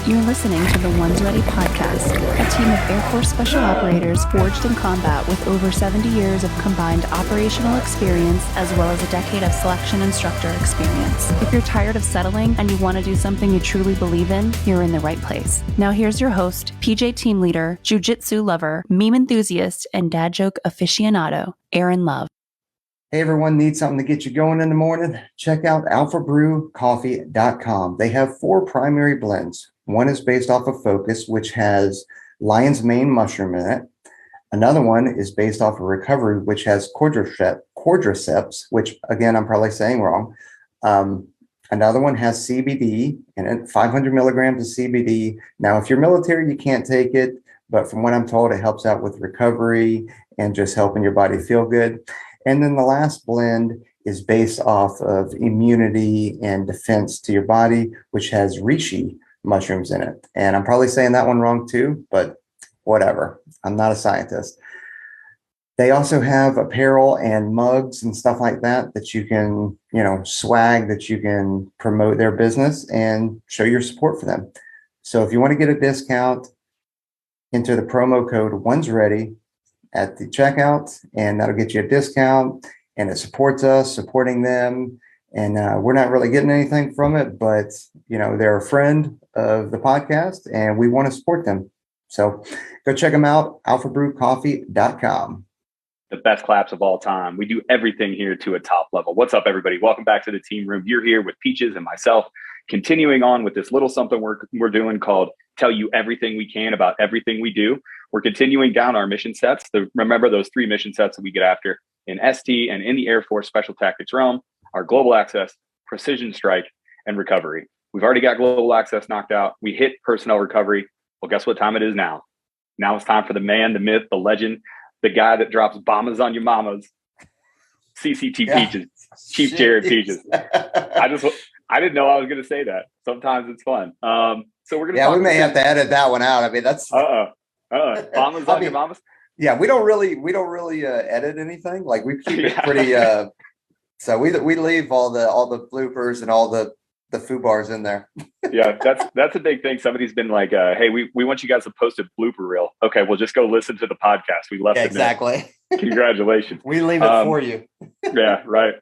You're listening to the One's Ready podcast, a team of Air Force Special Operators forged in combat with over 70 years of combined operational experience as well as a decade of selection instructor experience. If you're tired of settling and you want to do something you truly believe in, you're in the right place. Now here's your host, PJ team leader, jiu-jitsu lover, meme enthusiast, and dad joke aficionado, Aaron Love. Hey, everyone, need something to get you going in the morning? Check out alphabrewcoffee.com. They have 4 primary blends. One is based off of Focus, which has lion's mane mushroom in it. Another one is based off of Recovery, which has cordyceps, which, again, I'm probably saying wrong. Another one has CBD in it, 500 milligrams of CBD. Now, if you're military, you can't take it, but from what I'm told, it helps out with recovery and just helping your body feel good. And then the last blend is based off of immunity and defense to your body, which has reishi mushrooms in it. And I'm probably saying that one wrong too, but whatever. I'm not a scientist. They also have apparel and mugs and stuff like that that you can, swag, that you can promote their business and show your support for them. So if you want to get a discount, enter the promo code One's Ready at the checkout, and that'll get you a discount, and it supports us supporting them. And we're not really getting anything from it, but they're a friend of the podcast and we want to support them. So go check them out, alphabrewcoffee.com. The best claps of all time. We do everything here to a top level. What's up, everybody? Welcome back to the team room. You're here with Peaches and myself, continuing on with this little something we're doing called Tell You Everything We Can About Everything We Do. We're continuing down our mission sets. Remember those 3 mission sets that we get after in ST and in the Air Force Special Tactics realm are global access, precision strike, and recovery. We've already got global access knocked out. We hit personnel recovery. Well, guess what time it is now? Now it's time for the man, the myth, the legend, the guy that drops bombers on your mamas, CCT Peaches, Chief Jared Peaches. I didn't know I was going to say that. Sometimes it's fun. So we're going to we may have to edit that one out. I mean, that's bombers on your mamas. Yeah, we don't really edit anything. Like we keep it pretty. So we leave all the bloopers and all the foo bars in there. Yeah, that's a big thing. Somebody's been like, "Hey, we want you guys to post a blooper reel." Okay, well, just go listen to the podcast. We left exactly. Congratulations. We leave it for you. Yeah, right.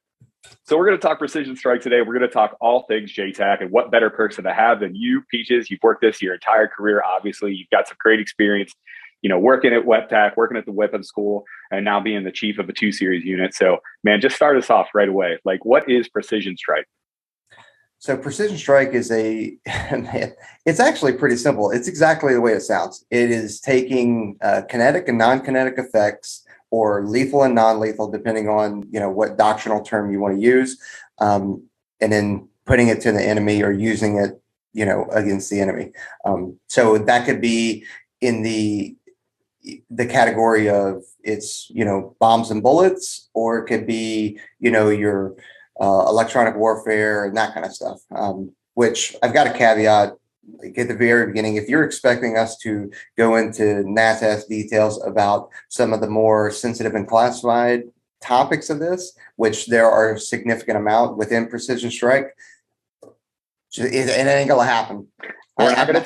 So we're going to talk precision strike today. We're going to talk all things JTAC, and what better person to have than you, Peaches. You've worked this your entire career. Obviously, you've got some great experience. Working at WEPTAC, working at the weapons school, and now being the chief of a 2-series unit. So, man, just start us off right away. Like, what is precision strike? So precision strike is it's actually pretty simple. It's exactly the way it sounds. It is taking kinetic and non-kinetic effects, or lethal and non-lethal, depending on, what doctrinal term you want to use, and then putting it to the enemy or using it, against the enemy. So that could be in the category of it's, bombs and bullets, or it could be, your electronic warfare and that kind of stuff, which I've got a caveat like at the very beginning. If you're expecting us to go into NATAS details about some of the more sensitive and classified topics of this, which there are a significant amount within precision strike, it ain't gonna happen. We're not going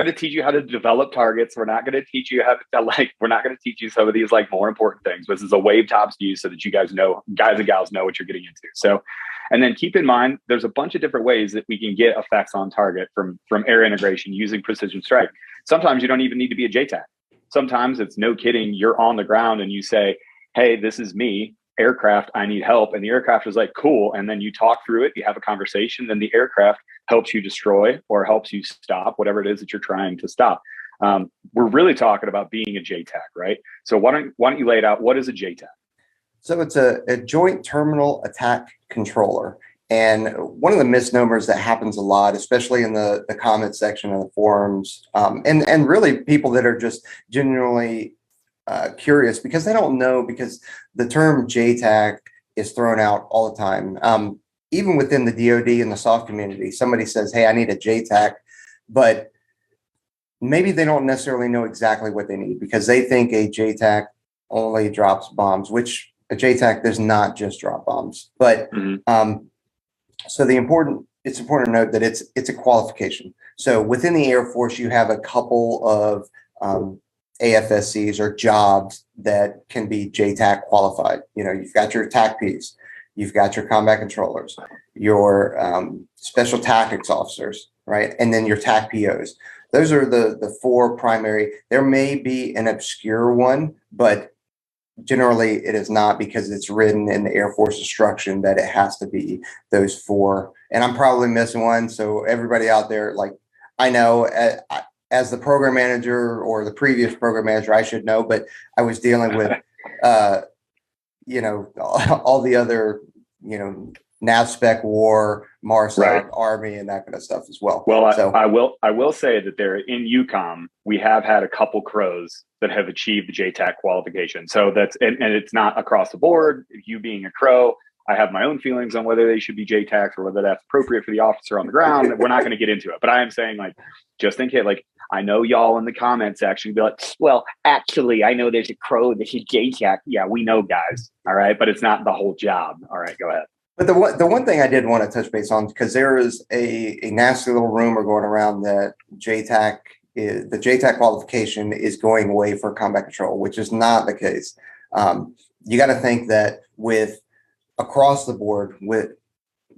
to teach you how to develop targets. We're not going to teach you we're not going to teach you some of these more important things. This is a wave tops view so that you guys and gals know what you're getting into. So, and then keep in mind, there's a bunch of different ways that we can get effects on target from air integration using precision strike. Sometimes you don't even need to be a JTAC. Sometimes it's no kidding. You're on the ground and you say, "Hey, this is me. Aircraft, I need help." And the aircraft is like, "Cool." And then you talk through it, you have a conversation, then the aircraft helps you destroy or helps you stop whatever it is that you're trying to stop. We're really talking about being a JTAC, right? So why don't you lay it out? What is a JTAC? So it's a joint terminal attack controller. And one of the misnomers that happens a lot, especially in the comment section of the forums, and really people that are just genuinely curious because they don't know, because the term JTAC is thrown out all the time. Even within the DoD and the soft community, somebody says, "Hey, I need a JTAC," but maybe they don't necessarily know exactly what they need because they think a JTAC only drops bombs, which a JTAC does not just drop bombs. But so the important it's important to note that it's a qualification. So within the Air Force, you have a couple of AFSCs or jobs that can be JTAC qualified. You've got your TACPs, you've got your combat controllers, your special tactics officers, right? And then your TACPOs. Those are the four primary. There may be an obscure one, but generally it is not, because it's written in the Air Force instruction that it has to be those four. And I'm probably missing one. So everybody out there, like, I know as the program manager or the previous program manager, I should know, but I was dealing with, all the other, NAVSPEC war, MARSOC, Right. Army, and that kind of stuff as well. Well, so, I will say that there in UCOM, we have had a couple crows that have achieved the JTAC qualification. So and it's not across the board. You being a crow, I have my own feelings on whether they should be JTACs or whether that's appropriate for the officer on the ground. We're not going to get into it, but I am saying, like, just in case, like, I know y'all in the comment section be like, well, actually, I know there's a crow that should JTAC. Yeah, we know, guys. All right. But it's not the whole job. All right, go ahead. But the one thing I did want to touch base on, because there is a nasty little rumor going around that the JTAC qualification is going away for combat control, which is not the case. You got to think that with across the board, with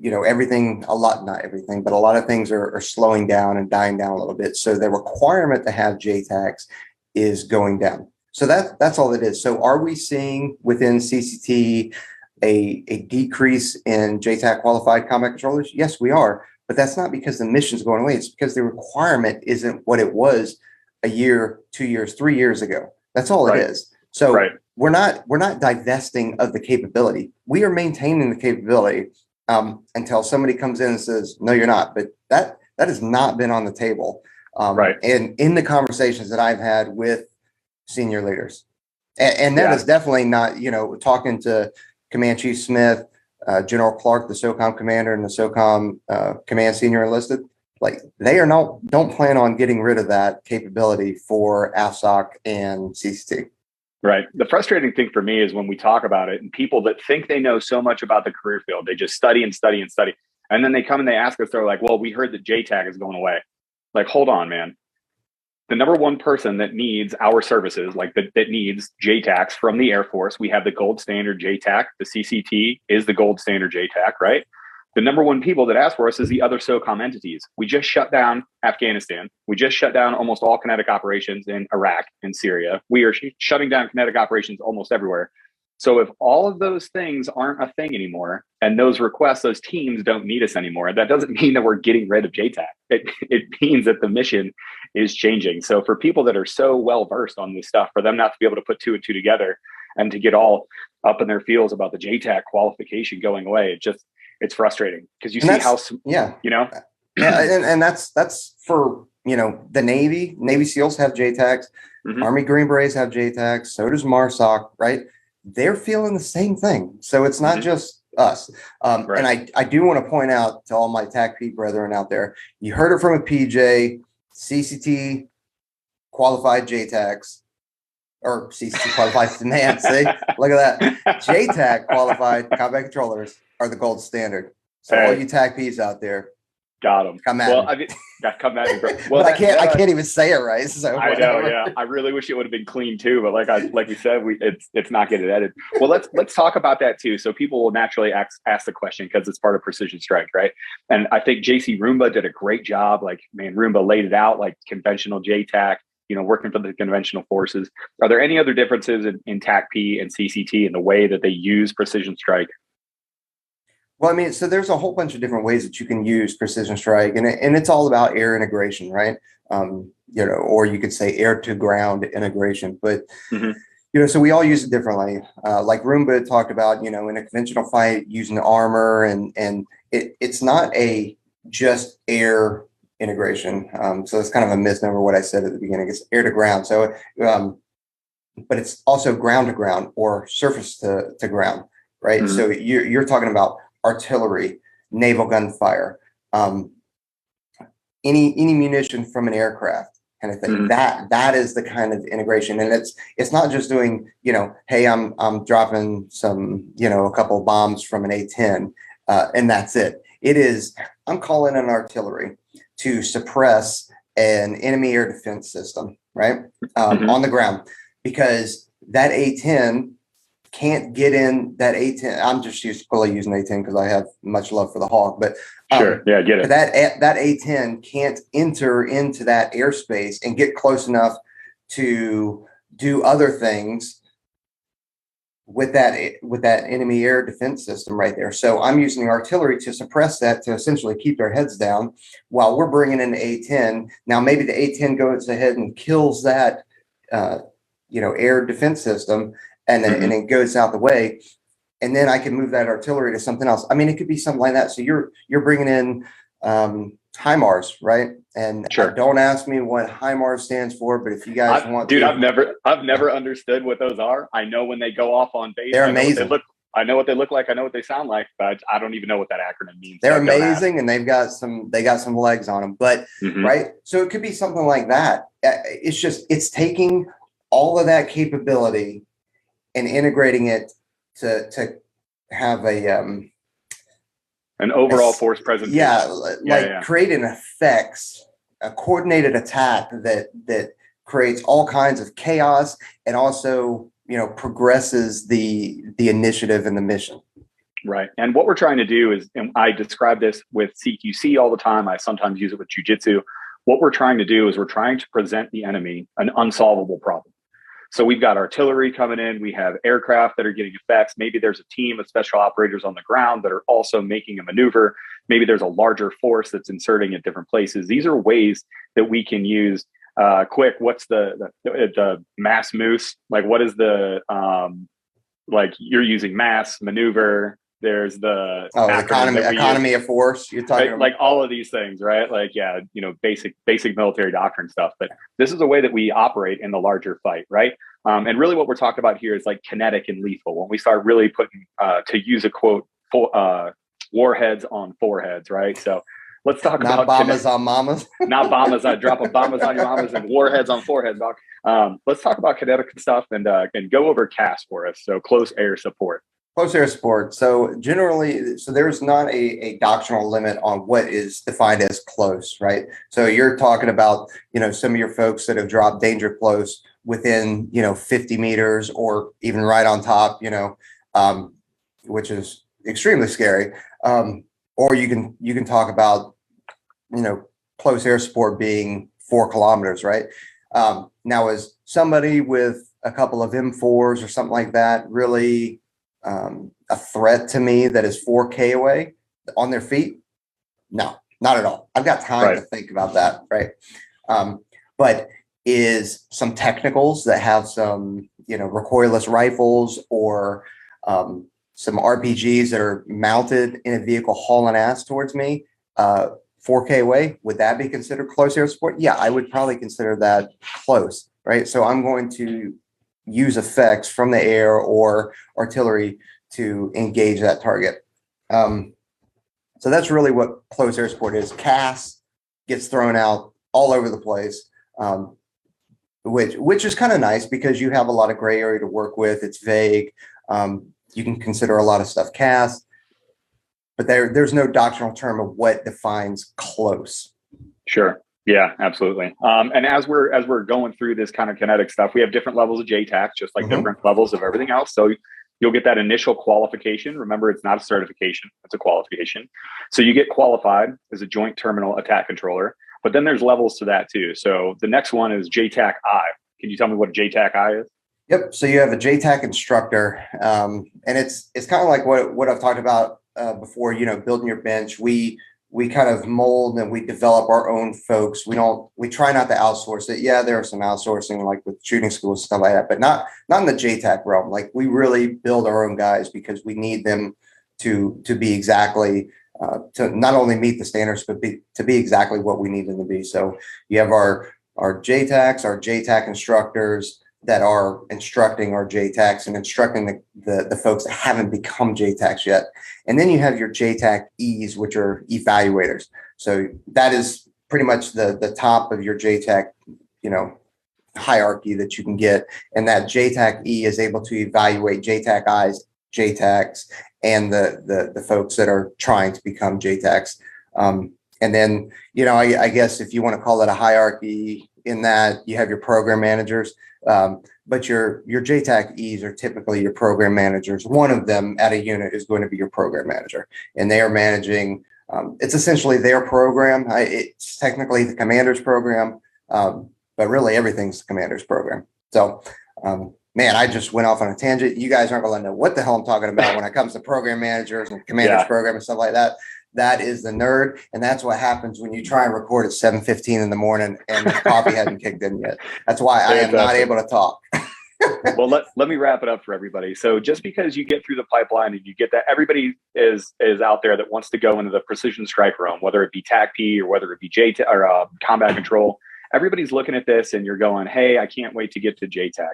everything, not everything, but a lot of things are slowing down and dying down a little bit. So the requirement to have JTACs is going down. So that's all it is. So are we seeing within CCT a decrease in JTAC qualified combat controllers? Yes, we are, but that's not because the mission's going away. It's because the requirement isn't what it was a year, 2 years, 3 years ago. That's all it is. So we're not divesting of the capability. We are maintaining the capability until somebody comes in and says, no, you're not. But that has not been on the table. And in the conversations that I've had with senior leaders, and that is definitely not, talking to Command Chief Smith, General Clark, the SOCOM commander, and the SOCOM command senior enlisted, like, they don't plan on getting rid of that capability for AFSOC and CCT. Right. The frustrating thing for me is when we talk about it and people that think they know so much about the career field, they just study and study and study. And then they come and they ask us, they're like, well, we heard that JTAC is going away. Like, hold on, man. The number one person that needs our services, like that needs JTACs from the Air Force, we have the gold standard JTAC. The CCT is the gold standard JTAC, right? The number one people that ask for us is the other SOCOM entities. We just shut down Afghanistan. We just shut down almost all kinetic operations in Iraq and Syria. We are shutting down kinetic operations almost everywhere. So if all of those things aren't a thing anymore, and those requests, those teams don't need us anymore, that doesn't mean that we're getting rid of JTAC. It means that the mission is changing. So for people that are so well versed on this stuff, for them not to be able to put two and two together and to get all up in their feels about the JTAC qualification going away, it's frustrating, because you see how, and that's for, the Navy SEALs have JTACs, Army Green Berets have JTACs, so does MARSOC, right? They're feeling the same thing. So it's not just us. And I do want to point out to all my TACP brethren out there, you heard it from a PJ, CCT qualified JTACs, or CCT qualified demand. See, look at that. JTAC qualified combat controllers are the gold standard. So all you TACPs out there, got them. Come at me. Come at me, bro. Well, but I can't even say it right. So I know, yeah. I really wish it would have been clean too, but like we said, it's not getting edited. Well, let's talk about that too. So people will naturally ask the question, because it's part of precision strike, right? And I think JC Roomba did a great job. Like, man, Roomba laid it out like conventional JTAC, working for the conventional forces. Are there any other differences in TACP and CCT in the way that they use precision strike? Well, I mean, so there's a whole bunch of different ways that you can use precision strike, and it's all about air integration, right? Or you could say air to ground integration, but so we all use it differently. Like Roomba talked about, in a conventional fight using armor, and it's not a just air integration. So it's kind of a misnomer what I said at the beginning. It's air to ground. So, but it's also ground to ground or surface to ground, right? So you're talking about artillery, naval gunfire, any munition from an aircraft kind of thing. That is the kind of integration. And it's not just doing, hey, I'm dropping some, a couple of bombs from an A-10, and that's it. I'm calling in artillery to suppress an enemy air defense system, right? On the ground, because that A-10 can't get in. That A-10, I'm just fully using A-10 because I have much love for the Hawk, but sure. Yeah, get it. That A-10 can't enter into that airspace and get close enough to do other things with that enemy air defense system right there. So I'm using the artillery to suppress that, to essentially keep their heads down while we're bringing in the A-10. Now maybe the A-10 goes ahead and kills that air defense system, and it goes out the way, and then I can move that artillery to something else. I mean, it could be something like that. So you're bringing in HIMARS, right? And sure. Don't ask me what HIMARS stands for, but if you guys I've never understood what those are. I know when they go off on base, they're amazing. I know what they look like. I know what they sound like, but I don't even know what that acronym means. They're amazing, and they got some legs on them. But right, so it could be something like that. It's taking all of that capability and integrating it to have an overall force presentation. Creating effects, a coordinated attack that creates all kinds of chaos and also progresses the initiative and the mission. Right. And what we're trying to do is, and I describe this with CQC all the time, I sometimes use it with jujitsu. What we're trying to do is we're trying to present the enemy an unsolvable problem. So we've got artillery coming in, we have aircraft that are getting effects. Maybe there's a team of special operators on the ground that are also making a maneuver. Maybe there's a larger force that's inserting at different places. These are ways that we can use quick. What's the mass moose? Like, what is the you're using mass maneuver? There's the economy of force. You're talking about, like all of these things, right? Like, yeah, basic military doctrine stuff. But this is a way that we operate in the larger fight, right? And really, what we're talking about here is like kinetic and lethal. When we start really putting, to use a quote, warheads on foreheads, right? So let's talk about bombers on mamas. Not bombers. I drop bombers on your mamas and warheads on foreheads, Doc. Let's talk about kinetic stuff and go over CAS for us. So close air support. Close air support. So generally, there's not a doctrinal limit on what is defined as close, right? So you're talking about, some of your folks that have dropped danger close within, 50 meters or even right on top, which is extremely scary. Or you can talk about, close air support being 4 kilometers, right? Now, as somebody with a couple of M4s or something like that, really a threat to me that is 4K away on their feet? No, not at all. I've got time to think about that, right? But is some technicals that have some, recoilless rifles or some RPGs that are mounted in a vehicle hauling ass towards me, 4K away, would that be considered close air support? Yeah, I would probably consider that close, right? So I'm going to use effects from the air or artillery to engage that target. So that's really what close air support is. CAS gets thrown out all over the place, which is kind of nice because you have a lot of gray area to work with. It's vague. You can consider a lot of stuff CAS, but there's no doctrinal term of what defines close. Sure. Yeah, absolutely. And as we're going through this kind of kinetic stuff, we have different levels of JTAC, just like different levels of everything else. So you'll get that initial qualification. Remember, it's not a certification, it's a qualification. So you get qualified as a joint terminal attack controller, but then there's levels to that too. So the next one is JTAC-I. Can you tell me what JTAC-I is? Yep. So you have a JTAC instructor, and it's kind of like what I've talked about before, building your bench. We kind of mold and we develop our own folks. We try not to outsource it. Yeah, there are some outsourcing like with shooting schools, stuff like that, but not in the JTAC realm. Like we really build our own guys because we need them to be exactly, to not only meet the standards, but to be exactly what we need them to be. So you have our JTACs, our JTAC instructors that are instructing our JTACs and instructing the folks that haven't become JTACs yet. And then you have your JTAC-Es, which are evaluators. So that is pretty much the top of your JTAC, hierarchy that you can get. And that JTAC-E is able to evaluate JTAC-Is JTACs and the folks that are trying to become JTACs. And then, I guess if you want to call it a hierarchy in that, you have your program managers, but your JTAC-Es are typically your program managers. One of them at a unit is going to be your program manager, and they are managing, it's essentially their program. It's technically the commander's program, but really everything's the commander's program. So, man, I just went off on a tangent. You guys aren't going to know what the hell I'm talking about when it comes to program managers and commander's program and stuff like that. That is the nerd, and that's what happens when you try and record at 7:15 in the morning and the coffee hasn't kicked in yet. That's why I am not able to talk. Well, let me wrap it up for everybody. So just because you get through the pipeline and you get that, everybody is out there that wants to go into the precision strike realm, whether it be TAC-P or whether it be JTAC or combat control. Everybody's looking at this and you're going, hey, I can't wait to get to JTAC.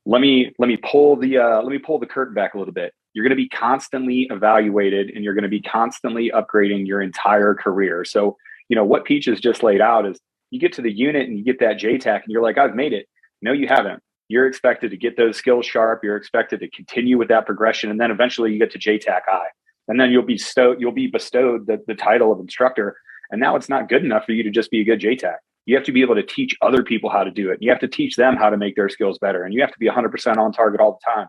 Let me pull the curtain back a little bit. You're going to be constantly evaluated and you're going to be constantly upgrading your entire career. So, what Peach has just laid out is you get to the unit and you get that JTAC and you're like, I've made it. No, you haven't. You're expected to get those skills sharp. You're expected to continue with that progression. And then eventually you get to JTAC-I. And then you'll be bestowed the title of instructor. And now it's not good enough for you to just be a good JTAC. You have to be able to teach other people how to do it. You have to teach them how to make their skills better. And you have to be 100% on target all the time.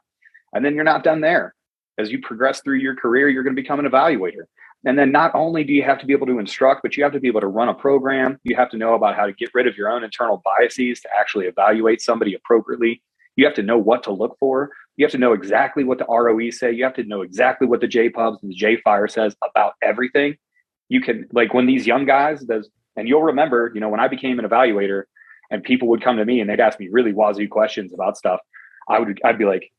And then you're not done there. As you progress through your career, you're going to become an evaluator. And then not only do you have to be able to instruct, but you have to be able to run a program. You have to know about how to get rid of your own internal biases to actually evaluate somebody appropriately. You have to know what to look for. You have to know exactly what the ROEs say. You have to know exactly what the JPubs and the JFire says about everything. You can, like when these young guys, and you'll remember, when I became an evaluator and people would come to me and they'd ask me really wazoo questions about stuff, I'd be like,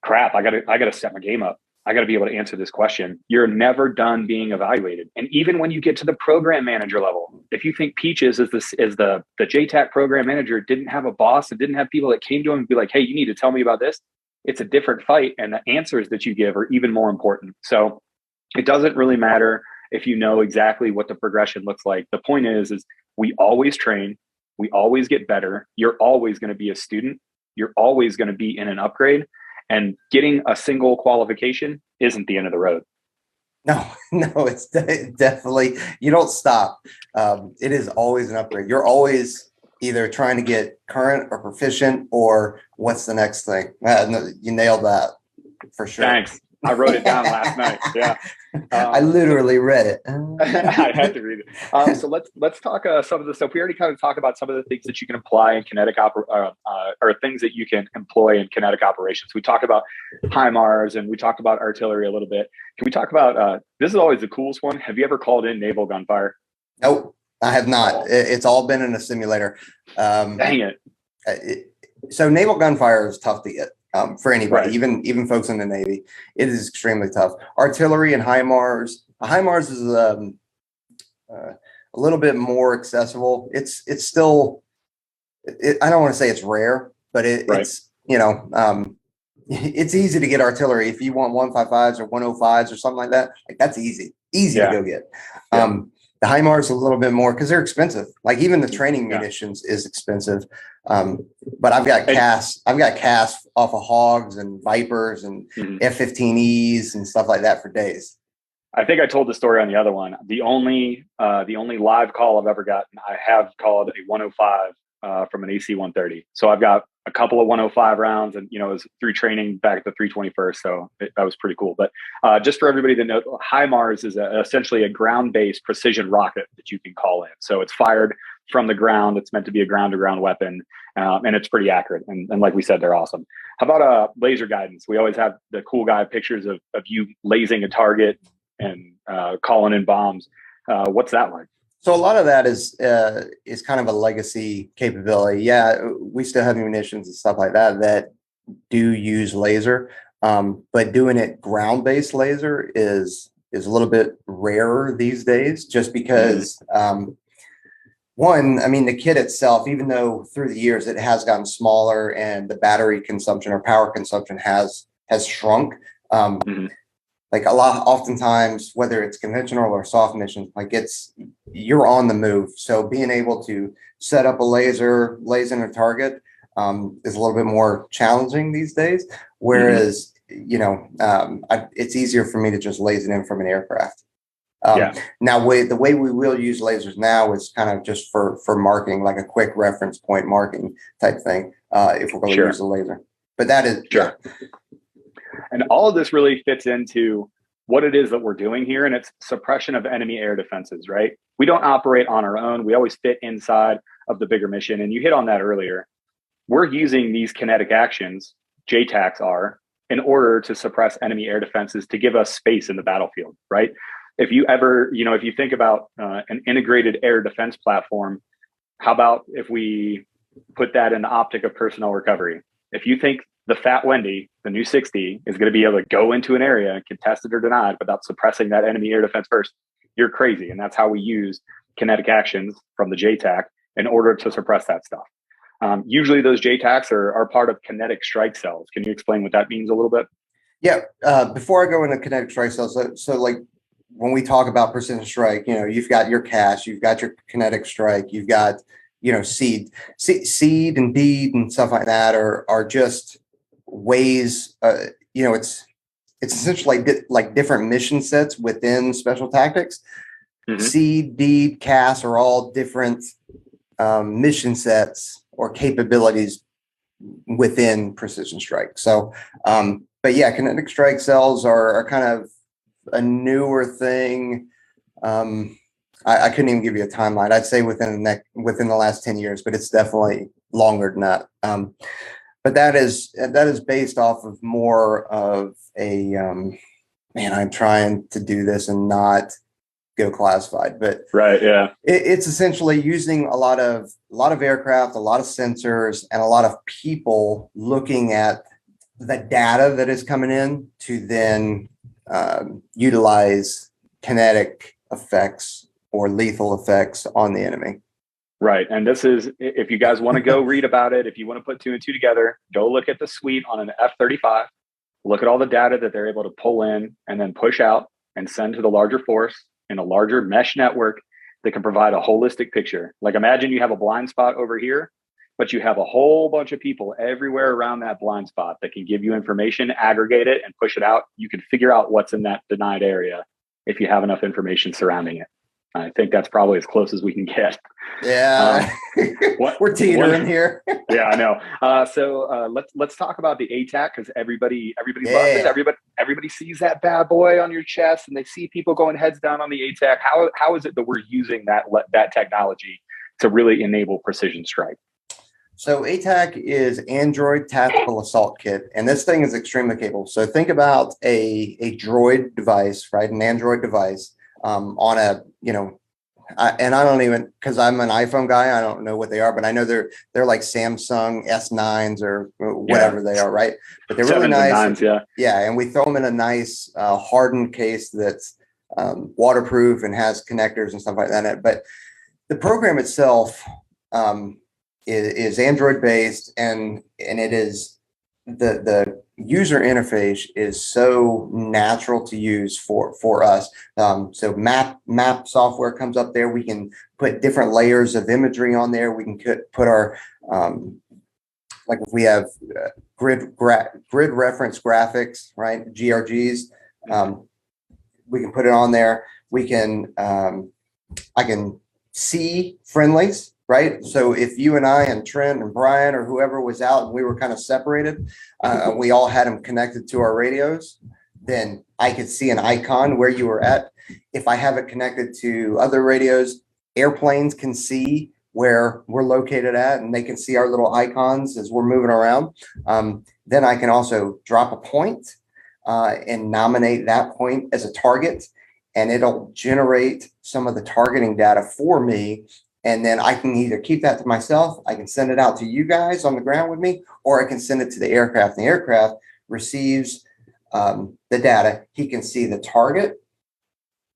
crap, I gotta step my game up. I got to be able to answer this question. You're never done being evaluated. And even when you get to the program manager level, if you think Peaches is the JTAC program manager didn't have a boss and didn't have people that came to him and be like, hey, you need to tell me about this. It's a different fight. And the answers that you give are even more important. So it doesn't really matter if you know exactly what the progression looks like. The point is we always train. We always get better. You're always going to be a student. You're always going to be in an upgrade. And getting a single qualification isn't the end of the road. No, it's definitely, you don't stop. It is always an upgrade. You're always either trying to get current or proficient or what's the next thing. You nailed that for sure. Thanks. I wrote it down last night. Yeah. I literally read it. I had to read it. So let's talk some of the stuff. We already kind of talked about some of the things that you can apply in kinetic or things that you can employ in kinetic operations. We talked about HIMARS and we talked about artillery a little bit. Can we talk about, this is always the coolest one. Have you ever called in naval gunfire? Nope, I have not. It's all been in a simulator. Dang it. So naval gunfire is tough to get. For anybody, Right. even folks in the Navy, it is extremely tough. Artillery and HIMARS. HIMARS is a little bit more accessible. It's still, I don't want to say it's rare, but it's it's easy to get artillery if you want 155s or 105s or something like that. Like that's easy to go get. Yeah. The HIMARS is a little bit more because they're expensive. Like even the training munitions is expensive. But I've got casts off of Hogs and Vipers and F-15Es and stuff like that for days. I think I told the story on the other one. The only live call I've ever gotten, I have called a 105 from an AC-130. So I've got a couple of 105 rounds, and it was through training back at the 321st. So that was pretty cool. But just for everybody to know, HIMARS is essentially a ground-based precision rocket that you can call in. So it's fired from the ground. It's meant to be a ground-to-ground weapon, and it's pretty accurate. And like we said, they're awesome. How about laser guidance? We always have the cool guy pictures of you lasing a target and calling in bombs. What's that like? So a lot of that is kind of a legacy capability. Yeah, we still have munitions and stuff like that do use laser, but doing it ground-based laser is a little bit rarer these days, just because one, I mean, the kit itself, even though through the years it has gotten smaller and the battery consumption or power consumption has shrunk. Like oftentimes, whether it's conventional or soft missions, like you're on the move. So being able to set up a laser, laser a target is a little bit more challenging these days. Whereas it's easier for me to just laser it in from an aircraft. Yeah. Now, the way we will use lasers now is kind of just for marking, like a quick reference point marking type thing, if we're going to use a laser. But that is sure. And all of this really fits into what it is that we're doing here, and it's suppression of enemy air defenses, right? We don't operate on our own. We always fit inside of the bigger mission. And you hit on that earlier. We're using these kinetic actions, JTACs are, in order to suppress enemy air defenses to give us space in the battlefield, right? If you ever, if you think about an integrated air defense platform, how about if we put that in the optic of personnel recovery? If you think the Fat Wendy, the new 60, is going to be able to go into an area, contested or denied, without suppressing that enemy air defense first, you're crazy. And that's how we use kinetic actions from the JTAC in order to suppress that stuff. Usually those JTACs are part of kinetic strike cells. Can you explain what that means a little bit? Yeah. Before I go into kinetic strike cells, so like when we talk about precision strike, you've got your CAS, you've got your kinetic strike, you've got, seed and deed and stuff like that are just ways, it's essentially like different mission sets within special tactics. Mm-hmm. Seed, deed, CAS are all different mission sets or capabilities within precision strike. So, but yeah, kinetic strike cells are kind of a newer thing. I couldn't even give you a timeline. I'd say within the last 10 years, but it's definitely longer than that. But that is based off of more of a I'm trying to do this and not go classified, but right, yeah, it's essentially using a lot of aircraft, a lot of sensors, and a lot of people looking at the data that is coming in to then utilize kinetic effects or lethal effects on the enemy. Right. And this is, if you guys want to go read about it, if you want to put two and two together, go look at the suite on an F-35, look at all the data that they're able to pull in and then push out and send to the larger force in a larger mesh network that can provide a holistic picture. Like imagine you have a blind spot over here, but you have a whole bunch of people everywhere around that blind spot that can give you information, aggregate it, and push it out. You can figure out what's in that denied area if you have enough information surrounding it. I think that's probably as close as we can get. Yeah, we're teetering here. Yeah, I know. So let's talk about the ATAC, because everybody loves it. Everybody sees that bad boy on your chest, and they see people going heads down on the ATAC. How is it that we're using that technology to really enable precision strike? So ATAC is Android Tactical Assault Kit, and this thing is extremely capable. So think about a droid device, right? An Android device. On a, and I don't even, because I'm an iPhone guy, I don't know what they are, but I know they're like Samsung S9s or whatever they are, right? But they're really nice. Nines, yeah. Yeah, and we throw them in a nice hardened case that's waterproof and has connectors and stuff like that. But the program itself is Android based, and it is the user interface is so natural to use for us. So map software comes up there. We can put different layers of imagery on there. We can put our like if we have grid reference graphics, right? GRGs. We can put it on there. We can I can see friendlies. Right. So if you and I and Trent and Brian or whoever was out and we were kind of separated, we all had them connected to our radios, then I could see an icon where you were at. If I have it connected to other radios, airplanes can see where we're located at, and they can see our little icons as we're moving around. Then I can also drop a point and nominate that point as a target, and it'll generate some of the targeting data for me. And then I can either keep that to myself, I can send it out to you guys on the ground with me, or I can send it to the aircraft. And the aircraft receives the data. He can see the target,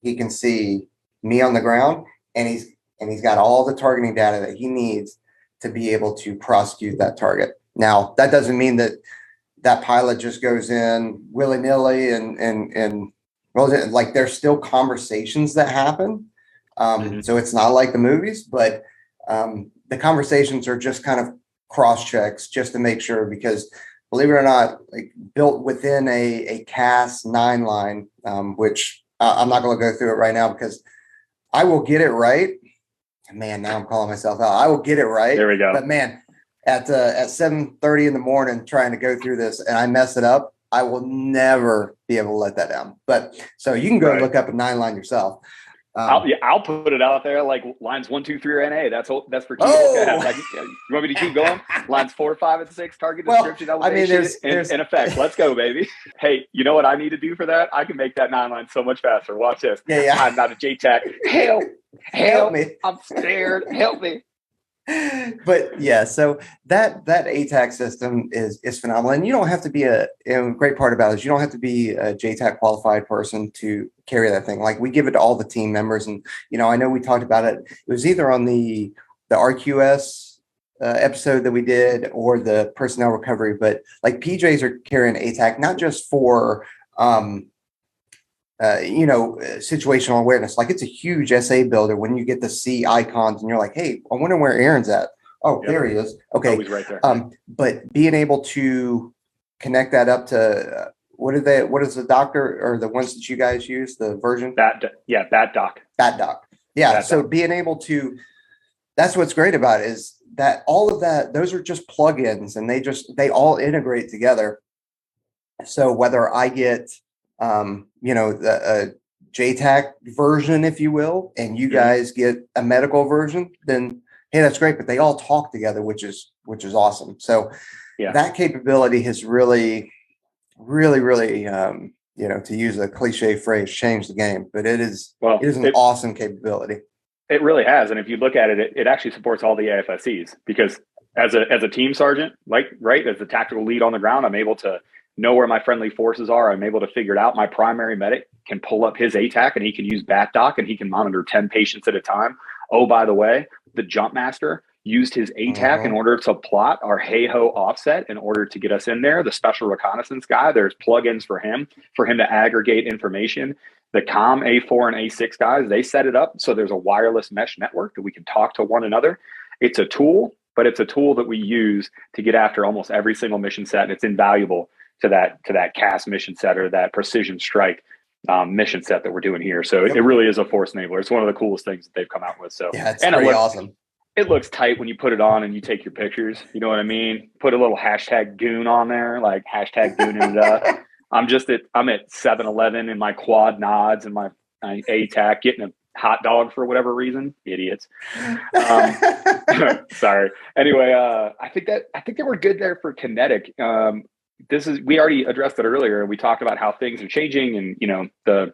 he can see me on the ground, and he's got all the targeting data that he needs to be able to prosecute that target. Now, that doesn't mean that pilot just goes in willy-nilly and well, like there's still conversations that happen. So it's not like the movies, but the conversations are just kind of cross checks just to make sure, because believe it or not, like built within a CAS 9 line, which I'm not going to go through it right now because I will get it right. Man, now I'm calling myself out. I will get it right. There we go. But man, at 7:30 in the morning trying to go through this and I mess it up, I will never be able to let that down. But so you can go look up a 9 line yourself. I'll put it out there like lines 1, 2, 3 are NA. That's for key. Like, you want me to keep going? Lines 4, 5, and 6. Target description. I mean, there's in effect. Let's go, baby. Hey, you know what I need to do for that? I can make that 9 line so much faster. Watch this. Yeah. I'm not a JTAC. Help me! I'm scared. Help me. But yeah, so that ATAC system is phenomenal, and you don't have to be a great part about it is you don't have to be a JTAC qualified person to carry that thing. Like we give it to all the team members, and I know we talked about it. It was either on the RQS episode that we did or the personnel recovery, but like PJs are carrying ATAC not just for situational awareness. Like it's a huge SA builder when you get to see icons and you're like, hey, I wonder where Aaron's at. Oh, yep. There he is. Okay. Always right there. But being able to connect that up to what is the doctor or the ones that you guys use, the version? BAT doc. Yeah. BAT so doc. Being able to, that's what's great about it is that all of that, those are just plugins and they all integrate together. So whether I get the JTAC version, if you will, and you guys get a medical version, then hey, that's great. But they all talk together, which is awesome. So that capability has really, to use a cliche phrase, changed the game. But it is an awesome capability. It really has. And if you look at it, it actually supports all the AFSCs because as a team sergeant, as the tactical lead on the ground, I'm able to know where my friendly forces are. I'm able to figure it out. My primary medic can pull up his ATAC and he can use BAT doc and he can monitor 10 patients at a time. Oh, by the way, the jump master used his ATAC in order to plot our hey-ho offset in order to get us in there. The special reconnaissance guy, there's plugins for him to aggregate information. The COM A4 and A6 guys, they set it up so there's a wireless mesh network that we can talk to one another. It's a tool, but it's a tool that we use to get after almost every single mission set, and it's invaluable to that CAS mission set or that precision strike mission set that we're doing here. So it really is a force enabler. It's one of the coolest things that they've come out with. So yeah, it's pretty awesome. It looks tight when you put it on and you take your pictures. You know what I mean? Put a little hashtag goon on there, like hashtag gooning it up. I'm at 7-Eleven in my quad nods and my ATAC getting a hot dog for whatever reason. Idiots. Sorry. Anyway, I think that we're good there for kinetic. We already addressed it earlier. We talked about how things are changing and, the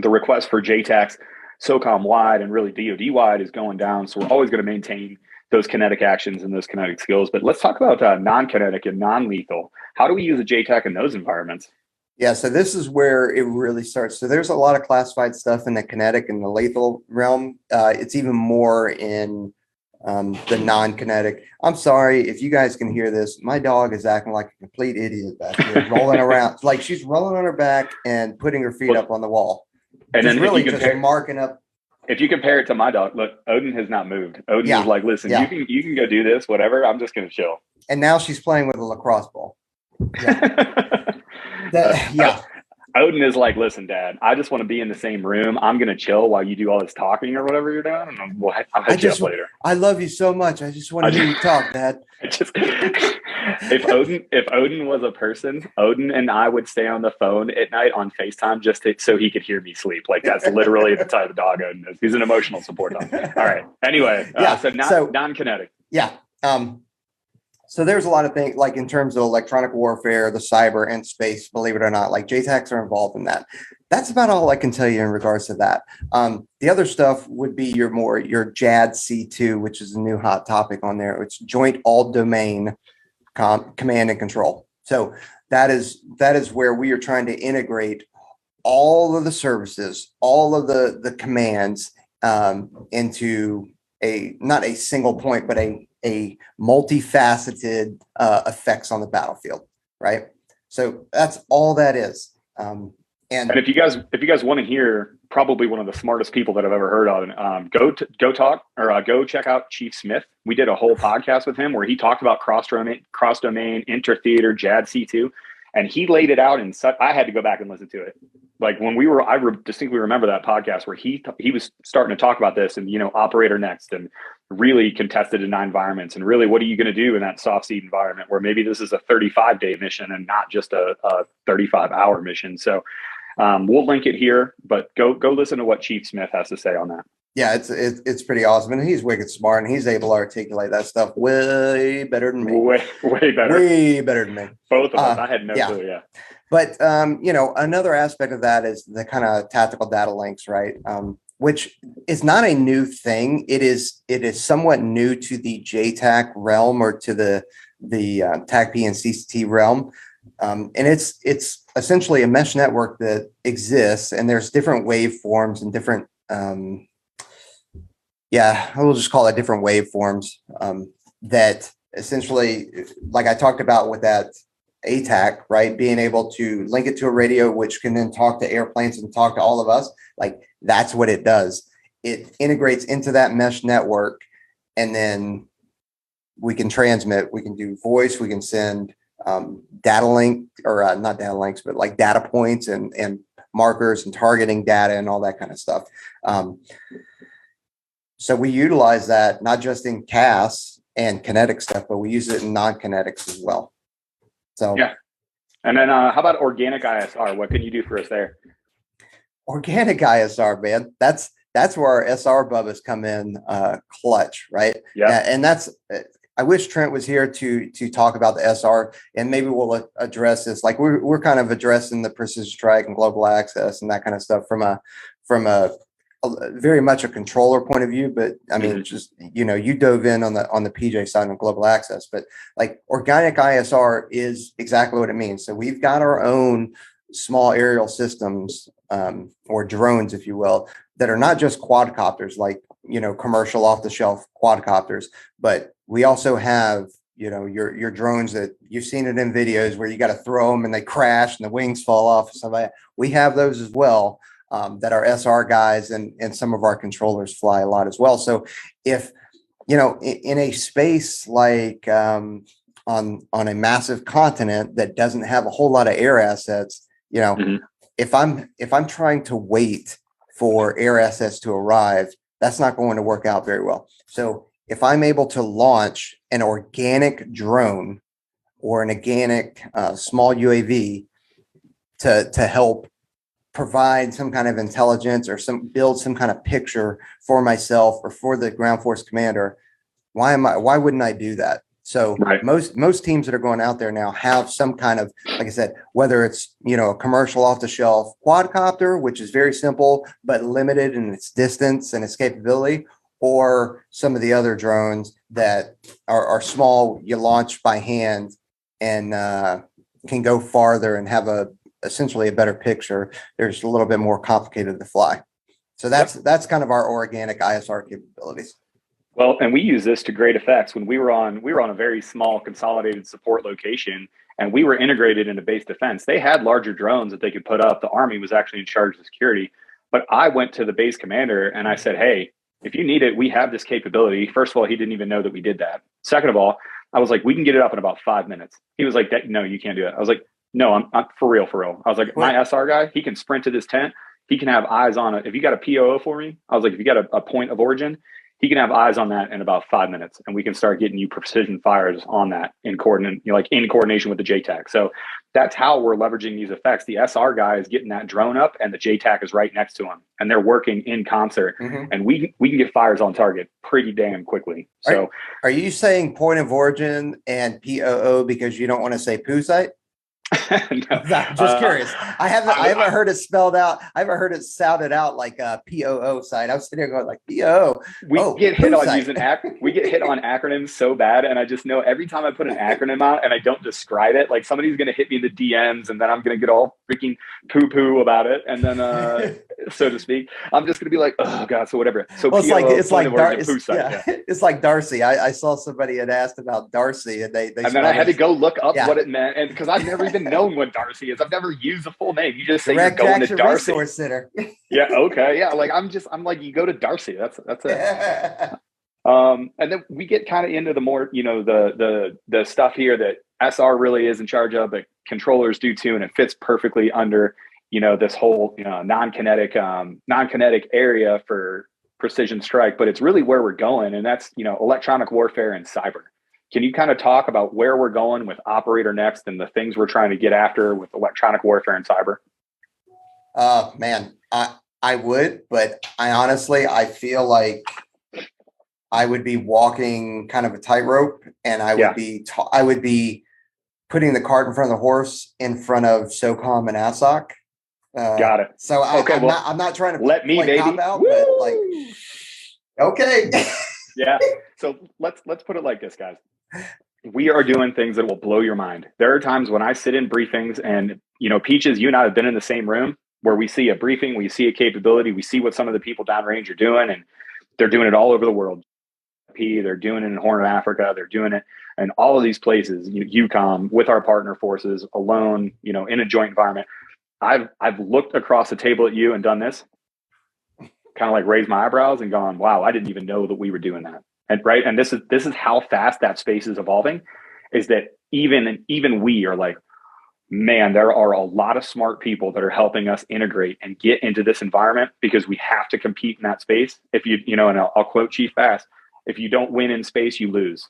request for JTACs SOCOM wide and really DoD wide is going down. So we're always going to maintain those kinetic actions and those kinetic skills. But let's talk about non-kinetic and non-lethal. How do we use a JTAC in those environments? Yeah, so this is where it really starts. So there's a lot of classified stuff in the kinetic and the lethal realm. It's even more in the non-kinetic. I'm sorry if you guys can hear this. My dog is acting like a complete idiot back here, rolling around like she's rolling on her back and putting her feet up on the wall. And then really just marking up. If you compare it to my dog, look, Odin has not moved. Odin is like, listen, you can go do this, whatever. I'm just going to chill. And now she's playing with a lacrosse ball. Odin is like, listen, Dad, I just want to be in the same room. I'm going to chill while you do all this talking or whatever you're doing. And I'll hit you up later. I love you so much. I just want to hear you talk, Dad. If Odin was a person, Odin and I would stay on the phone at night on FaceTime just so he could hear me sleep. Like that's literally the type of dog Odin is. He's an emotional support dog. All right. Anyway, so non-kinetic. Yeah. So there's a lot of things like in terms of electronic warfare, the cyber and space, believe it or not, like JTACs are involved in that. That's about all I can tell you in regards to that. The other stuff would be your JAD C2, which is a new hot topic on there. It's Joint All Domain Command and Control. So that is where we are trying to integrate all of the services, all of the commands into not a single point, but a multifaceted effects on the battlefield, right? So that's all that is. And if you guys want to hear probably one of the smartest people that I've ever heard of, go check out Chief Smith. We did a whole podcast with him where he talked about cross domain, inter-theater, JAD C2, and he laid it out in such. I had to go back and listen to it. Like when I distinctly remember that podcast where he was starting to talk about this and, operator next and really contested in 9 environments and really what are you going to do in that soft seat environment where maybe this is a 35-day mission and not just a 35-hour mission. So we'll link it here, but go listen to what Chief Smith has to say on that. Yeah, it's pretty awesome, and he's wicked smart, and he's able to articulate that stuff way better than me. Way better. Way better than me. Both of us. I had no clue. Yeah. But another aspect of that is the kind of tactical data links, right? Which is not a new thing. It is somewhat new to the JTAC realm or to the TACP and CCT realm. And it's essentially a mesh network that exists, and there's different waveforms and different, we'll just call it different waveforms that essentially, like I talked about with that ATAC, right? Being able to link it to a radio, which can then talk to airplanes and talk to all of us. Like that's what it does. It integrates into that mesh network, and then we can transmit. We can do voice. We can send data link or not data links, but like data points and markers and targeting data and all that kind of stuff. So we utilize that not just in CAS and kinetic stuff, but we use it in non-kinetics as well. So yeah. And then how about organic ISR? What can you do for us there? Organic ISR, man. That's where our SR bubbas come in clutch, right? Yeah. And that's I wish Trent was here to talk about the SR, and maybe we'll address this. Like we're kind of addressing the precision strike and global access and that kind of stuff from a very much a controller point of view. But I mean, just you dove in on the PJ side of global access, but like organic ISR is exactly what it means. So we've got our own small aerial systems or drones, if you will, that are not just quadcopters, like commercial off the shelf quadcopters, but we also have your drones that you've seen it in videos where you got to throw them and they crash and the wings fall off and stuff like that. We have those as well. That our SR guys and some of our controllers fly a lot as well. So if, in a space like on a massive continent that doesn't have a whole lot of air assets, if I'm trying to wait for air assets to arrive, that's not going to work out very well. So if I'm able to launch an organic drone or an organic small UAV to help provide some kind of intelligence or build some kind of picture for myself or for the ground force commander, why wouldn't I do that? So right. most teams that are going out there now have some kind of, like I said, whether it's, a commercial off the shelf quadcopter, which is very simple, but limited in its distance and its capability, or some of the other drones that are small, you launch by hand and can go farther and have essentially a better picture. There's a little bit more complicated to fly. So that's kind of our organic ISR capabilities. Well, and we use this to great effects. When we were on a very small consolidated support location and we were integrated into base defense, they had larger drones that they could put up. The Army was actually in charge of security. But I went to the base commander and I said, hey, if you need it, we have this capability. First of all, he didn't even know that we did that. Second of all, I was like, we can get it up in about 5 minutes. He was like, no, you can't do it. I was like, no, I'm for real. I was like, my SR guy, he can sprint to this tent. He can have eyes on it. If you got a POO for me, I was like, if you got a point of origin, he can have eyes on that in about 5 minutes, and we can start getting you precision fires on that in coordination with the JTAC. So that's how we're leveraging these effects. The SR guy is getting that drone up, and the JTAC is right next to him, and they're working in concert. And we can get fires on target pretty damn quickly. So, are you saying point of origin and POO because you don't want to say poo site? No. Just curious. I haven't heard it spelled out. I haven't heard it sounded out like a POO site. I was sitting there going like POO. We get hit on acronyms so bad, and I just know every time I put an acronym out and I don't describe it, like somebody's going to hit me in the DMs, and then I'm going to get all freaking poo about it, and then so to speak, I'm just going to be like, oh god, so whatever. So well, it's like Darcy. I saw somebody had asked about Darcy, and they and then I had to go look up what it meant, and because I've never even even known what Darcy is. I've never used the full name. You just say Direct you're going to Action Darcy. Resource Center. Yeah. Okay. Yeah. Like I'm like, you go to Darcy. That's it. And then we get kind of into the more, the stuff here that SR really is in charge of, but controllers do too, and it fits perfectly under, this whole, non-kinetic area for precision strike. But it's really where we're going, and that's, electronic warfare and cyber. Can you kind of talk about where we're going with Operator Next and the things we're trying to get after with electronic warfare and cyber? Man, I would, but I feel like I would be walking kind of a tightrope, and I would be putting the cart in front of the horse in front of SOCOM and ASOC. Got it. So I'm not trying to let me like, baby cop out, but like, okay. Yeah. So let's put it like this, guys. We are doing things that will blow your mind. There are times when I sit in briefings and, Peaches, you and I have been in the same room where we see a briefing, we see a capability, we see what some of the people downrange are doing, and they're doing it all over the world. They're doing it in Horn of Africa. They're doing it in all of these places, EUCOM, with our partner forces, alone, in a joint environment. I've looked across the table at you and done this, kind of like raised my eyebrows and gone, wow, I didn't even know that we were doing that. And right. And this is how fast that space is evolving, is that even we are like, man, there are a lot of smart people that are helping us integrate and get into this environment, because we have to compete in that space. If and I'll quote Chief Bass, if you don't win in space, you lose.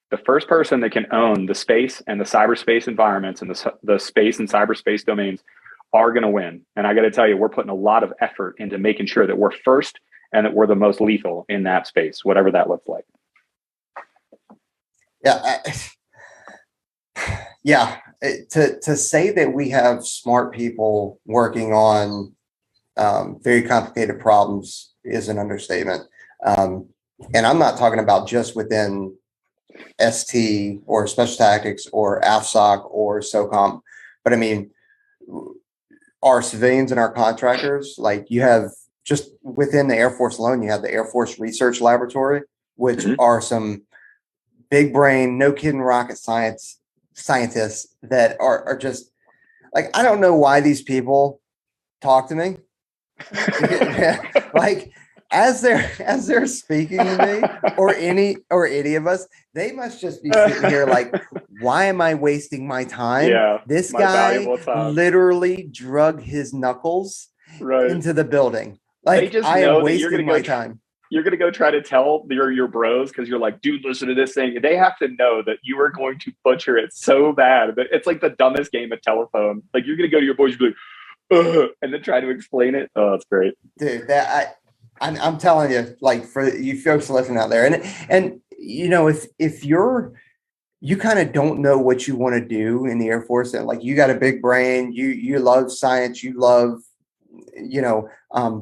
The first person that can own the space and the cyberspace environments and the space and cyberspace domains are going to win. And I got to tell you, we're putting a lot of effort into making sure that we're first and that we're the most lethal in that space, whatever that looks like. Yeah. To say that we have smart people working on very complicated problems is an understatement. And I'm not talking about just within ST or Special Tactics or AFSOC or SOCOM, but I mean, our civilians and our contractors, like you have just within the Air Force alone, you have the Air Force Research Laboratory, which are some big brain, no kidding rocket scientists that are just like, I don't know why these people talk to me. Like, as they're speaking to me or any of us, they must just be sitting here like, why am I wasting my time? Yeah, this guy literally drug his knuckles into the building. Like, I am wasting my time. You're going to go try to tell your bros, because you're like, dude, listen to this thing. They have to know that you are going to butcher it so bad. But it's like the dumbest game of telephone. Like, you're going to go to your boys and be like, ugh, and then try to explain it. Oh, that's great. Dude, I'm telling you, like, for you folks listening out there, and if you kind of don't know what you want to do in the Air Force, and like you got a big brain, you love science, you love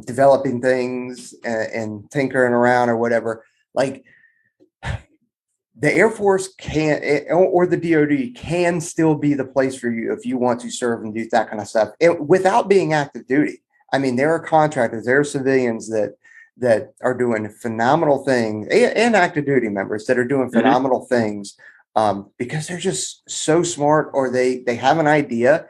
developing things and tinkering around or whatever, like the Air Force or the DoD can still be the place for you if you want to serve and do that kind of stuff without being active duty. I mean, there are contractors, there are civilians that are doing phenomenal things, and active duty members that are doing phenomenal things because they're just so smart, or they have an idea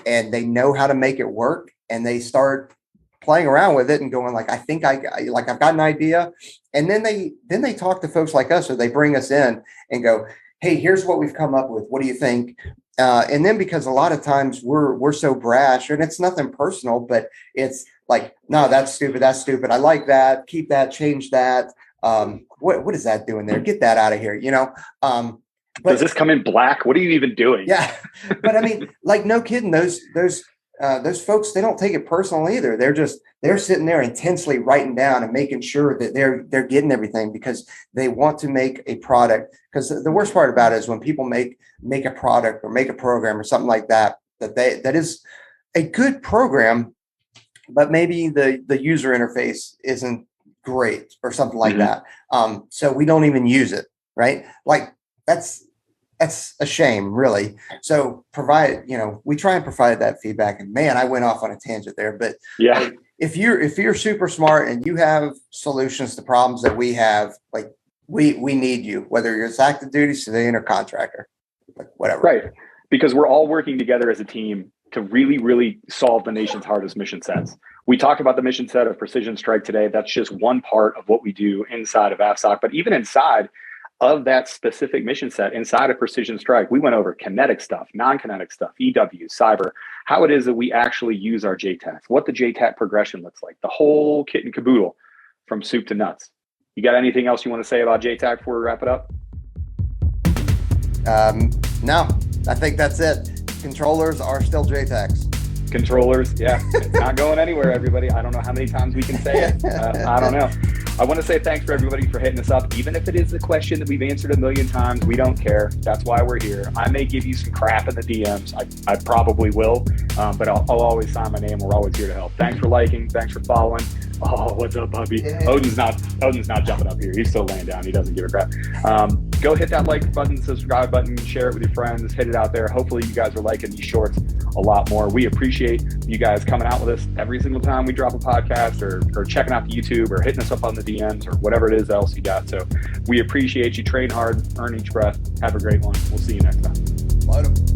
and they know how to make it work, and they start playing around with it and going like, I think I've got an idea. And then they talk to folks like us, or they bring us in and go, hey, here's what we've come up with. What do you think? And then, because a lot of times we're so brash, and it's nothing personal, but it's like, no, that's stupid. I like that. Keep that, change that. What is that doing there? Get that out of here. Does this come in black? What are you even doing? Yeah. But I mean, like, no kidding, those folks, they don't take it personal either. They're sitting there intensely writing down and making sure that they're getting everything, because they want to make a product. Because the worst part about it is when people make a product or make a program or something like that is a good program, but maybe the user interface isn't great or something like that. So we don't even use it, right? Like, that's a shame, really. So we try and provide that feedback. And man, I went off on a tangent there, but yeah, like, if you're super smart and you have solutions to problems that we have, like, we need you, whether you're active duty, civilian, or contractor, like, whatever. Right. because we're all working together as a team to really, really solve the nation's hardest mission sets. We talked about the mission set of precision strike today. That's just one part of what we do inside of AFSOC, but even inside of that specific mission set, inside of precision strike, we went over kinetic stuff, non-kinetic stuff, EW, cyber, how it is that we actually use our JTACs, what the JTAC progression looks like, the whole kit and caboodle from soup to nuts. You got anything else you want to say about JTAC before we wrap it up? No, I think that's it. Controllers are still JTACs. Controllers, yeah, it's not going anywhere, everybody. I don't know how many times we can say it. I don't know. I want to say thanks for everybody for hitting us up. Even if it is the question that we've answered a million times, we don't care. That's why we're here. I may give you some crap in the DMs. I probably will, but I'll always sign my name. We're always here to help. Thanks for liking. Thanks for following. Oh, what's up, puppy? Yeah. Odin's not jumping up here. He's still laying down. He doesn't give a crap. Go hit that like button, subscribe button, share it with your friends, hit it out there. Hopefully you guys are liking these shorts a lot more. We appreciate you guys coming out with us every single time we drop a podcast, or checking out the YouTube, or hitting us up on the DMs, or whatever it is else you got. So we appreciate you. Train hard, earn each breath. Have a great one. We'll see you next time. Later.